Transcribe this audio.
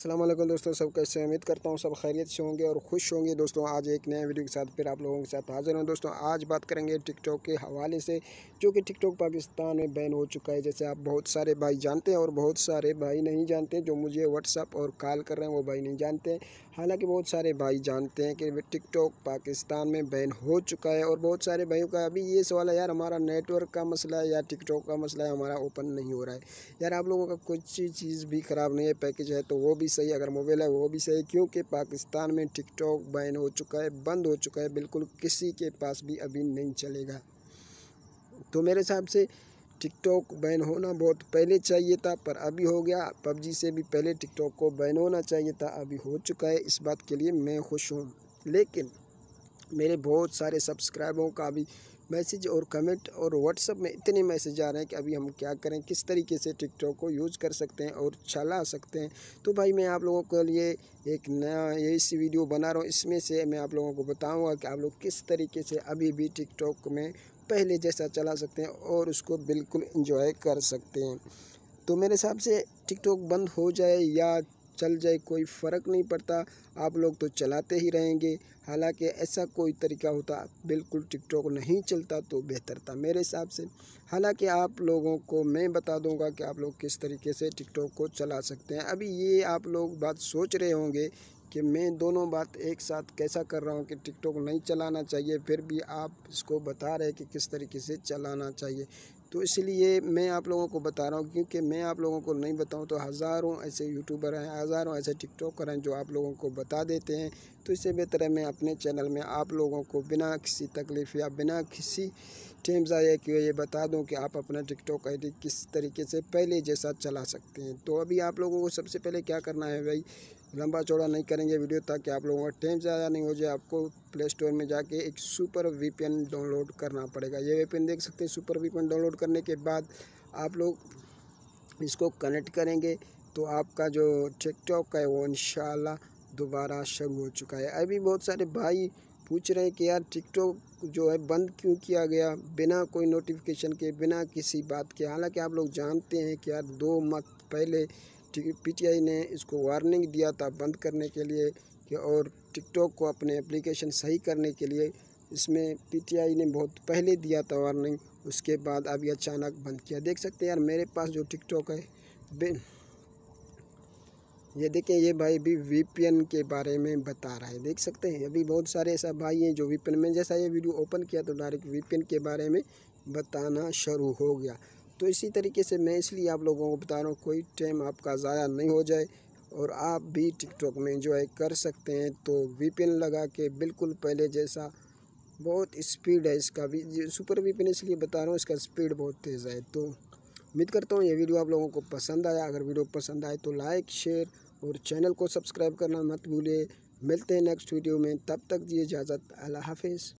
अस्सलाम वालेकुम दोस्तों, सब कैसे हैं? उम्मीद करता हूँ सब खैरियत से होंगे और खुश होंगे। दोस्तों आज एक नए वीडियो के साथ फिर आप लोगों के साथ हाज़िर हूँ। दोस्तों आज बात करेंगे टिकटॉक के हवाले से, जो कि टिकटॉक पाकिस्तान में बैन हो चुका है। जैसे आप बहुत सारे भाई जानते हैं और बहुत सारे भाई नहीं जानते, जो मुझे व्हाट्सअप और कॉल कर रहे हैं वो भाई नहीं जानते हैं। हालांकि बहुत सारे भाई जानते हैं कि टिकटॉक पाकिस्तान में बैन हो चुका है। और बहुत सारे भाइयों का अभी ये सवाल है, यार हमारा नेटवर्क का मसला है या टिकटॉक का मसला है, हमारा ओपन नहीं हो रहा है। यार आप लोगों का कुछ चीज़ भी ख़राब नहीं है, पैकेज है तो वो भी सही, अगर मोबाइल है वो भी सही, क्योंकि पाकिस्तान में टिकटॉक बैन हो चुका है, बंद हो चुका है, बिल्कुल किसी के पास भी अभी नहीं चलेगा। तो मेरे हिसाब से टिकटॉक बैन होना बहुत पहले चाहिए था, पर अभी हो गया। पबजी से भी पहले टिकटॉक को बैन होना चाहिए था, अभी हो चुका है। इस बात के लिए मैं खुश हूँ। लेकिन मेरे बहुत सारे सब्सक्राइबरों का भी मैसेज और कमेंट और व्हाट्सअप में इतने मैसेज आ रहे हैं कि अभी हम क्या करें, किस तरीके से टिकटॉक को यूज़ कर सकते हैं और चला सकते हैं। तो भाई मैं आप लोगों के लिए एक नया ये इस वीडियो बना रहा हूँ। इसमें से मैं आप लोगों को बताऊंगा कि आप लोग किस तरीके से अभी भी टिकटॉक में पहले जैसा चला सकते हैं और उसको बिल्कुल इंजॉय कर सकते हैं। तो मेरे हिसाब से टिकटॉक बंद हो जाए या चल जाए कोई फ़र्क नहीं पड़ता, आप लोग तो चलाते ही रहेंगे। हालांकि ऐसा कोई तरीका होता बिल्कुल टिकटॉक नहीं चलता तो बेहतर था मेरे हिसाब से। हालांकि आप लोगों को मैं बता दूंगा कि आप लोग किस तरीके से टिकटॉक को चला सकते हैं। अभी ये आप लोग बात सोच रहे होंगे कि मैं दोनों बात एक साथ कैसा कर रहा हूँ कि टिकटॉक नहीं चलाना चाहिए, फिर भी आप इसको बता रहे हैं कि किस तरीके से चलाना चाहिए। तो इसलिए मैं आप लोगों को बता रहा हूँ, क्योंकि मैं आप लोगों को नहीं बताऊँ तो हज़ारों ऐसे यूट्यूबर हैं, हज़ारों ऐसे टिकटॉकर हैं जो आप लोगों को बता देते हैं। तो इससे बेहतर है मैं अपने चैनल में आप लोगों को बिना किसी तकलीफ़ या बिना किसी टाइम ज़ाया किए ये बता दूं कि आप अपना टिकटॉक आईडी किस तरीके से पहले जैसा चला सकते हैं। तो अभी आप लोगों को सबसे पहले क्या करना है भाई, लंबा चौड़ा नहीं करेंगे वीडियो ताकि आप लोगों का टाइम ज़्यादा नहीं हो जाए। आपको प्ले स्टोर में जाके एक सुपर वीपीएन डाउनलोड करना पड़ेगा। ये वीपीएन देख सकते हैं। सुपर वीपीएन डाउनलोड करने के बाद आप लोग इसको कनेक्ट करेंगे तो आपका जो टिकटॉक है वो इंशाल्लाह दोबारा शुरू हो चुका है। अभी बहुत सारे भाई पूछ रहे हैं कि यार टिकटॉक जो है बंद क्यों किया गया बिना कोई नोटिफिकेशन के, बिना किसी बात के। हालांकि आप लोग जानते हैं कि यार 2 माह पहले पीटीआई ने इसको वार्निंग दिया था बंद करने के लिए कि, और टिकटॉक को अपने एप्लीकेशन सही करने के लिए इसमें पीटीआई ने बहुत पहले दिया था वार्निंग। उसके बाद अभी अचानक बंद किया। देख सकते हैं यार मेरे पास जो टिकटॉक है ये देखें, ये भाई भी वीपीएन के बारे में बता रहा है। देख सकते हैं अभी बहुत सारे ऐसा भाई हैं जो वीपीएन में, जैसा ये वीडियो ओपन किया तो डायरेक्ट वीपीएन के बारे में बताना शुरू हो गया। तो इसी तरीके से मैं इसलिए आप लोगों को बता रहा हूँ, कोई टाइम आपका ज़ाया नहीं हो जाए और आप भी टिकटॉक में एंजॉय कर सकते हैं। तो वीपीएन लगा के बिल्कुल पहले जैसा, बहुत स्पीड है इसका भी, सुपर वीपीएन इसलिए बता रहा हूँ, इसका स्पीड बहुत तेज़ है। तो उम्मीद करता हूँ ये वीडियो आप लोगों को पसंद आया। अगर वीडियो पसंद आए तो लाइक शेयर और चैनल को सब्सक्राइब करना मत भूलिए। मिलते हैं नेक्स्ट वीडियो में, तब तक दिए इजाज़त। अल्लाह हाफिज़।